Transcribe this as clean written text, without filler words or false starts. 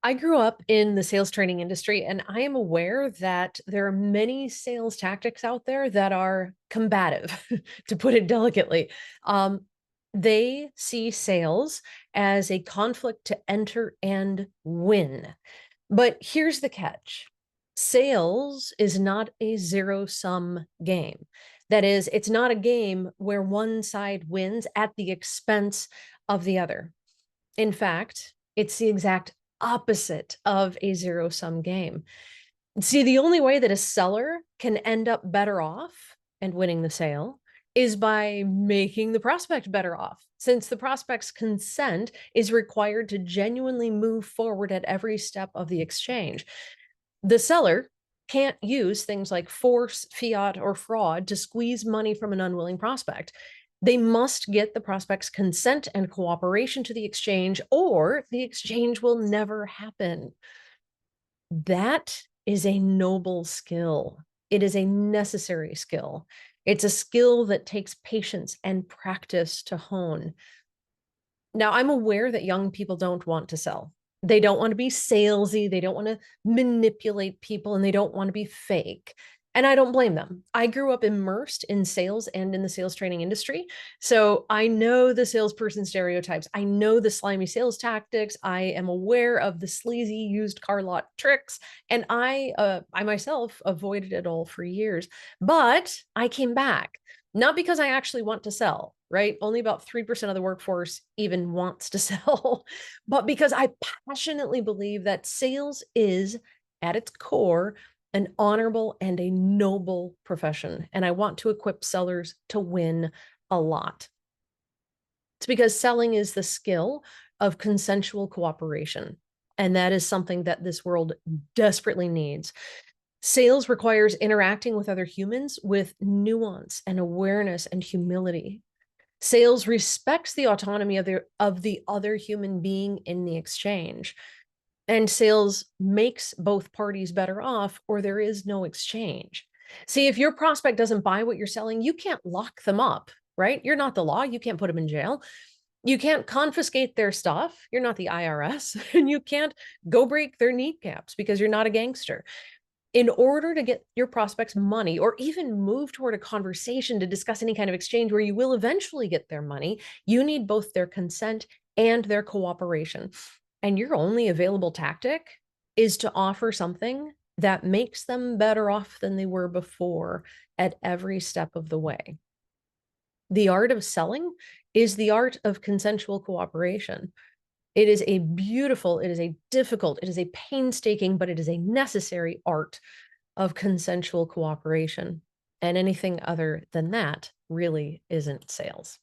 I grew up in the sales training industry, and I am aware that there are many sales tactics out there that are combative, to put it delicately. Um, they see sales as a conflict to enter and win. But here's the catch. Sales is not a zero-sum game. That is, it's not a game where one side wins at the expense of the other. In fact, it's the exact opposite of a zero-sum game. See, the only way that a seller can end up better off and winning the sale is by making the prospect better off, since the prospect's consent is required to genuinely move forward at every step of the exchange. The seller can't use things like force, fiat, or fraud to squeeze money from an unwilling prospect. They must get the prospect's consent and cooperation to the exchange, or the exchange will never happen. That is a noble skill. It is a necessary skill. It's a skill that takes patience and practice to hone. Now, I'm aware that young people don't want to sell. They don't want to be salesy, they don't want to manipulate people, and they don't want to be fake. And I don't blame them. I grew up immersed in sales and in the sales training industry. So I know the salesperson stereotypes. I know the slimy sales tactics. I am aware of the sleazy used car lot tricks. And I myself avoided it all for years. But I came back, not because I actually want to sell, right? Only about 3% of the workforce even wants to sell, but because I passionately believe that sales is, at its core, an honorable and a noble profession. And I want to equip sellers to win a lot. It's because selling is the skill of consensual cooperation. And that is something that this world desperately needs. Sales requires interacting with other humans with nuance and awareness and humility. Sales respects the autonomy of the other human being in the exchange. And sales makes both parties better off, or there is no exchange. See, if your prospect doesn't buy what you're selling, you can't lock them up, right? You're not the law. You can't put them in jail. You can't confiscate their stuff. You're not the IRS. And you can't go break their kneecaps because you're not a gangster. In order to get your prospects money or even move toward a conversation to discuss any kind of exchange where you will eventually get their money, you need both their consent and their cooperation. And your only available tactic is to offer something that makes them better off than they were before at every step of the way. The art of selling is the art of consensual cooperation. It is a beautiful, it is a difficult, it is a painstaking, but it is a necessary art of consensual cooperation. And anything other than that really isn't sales.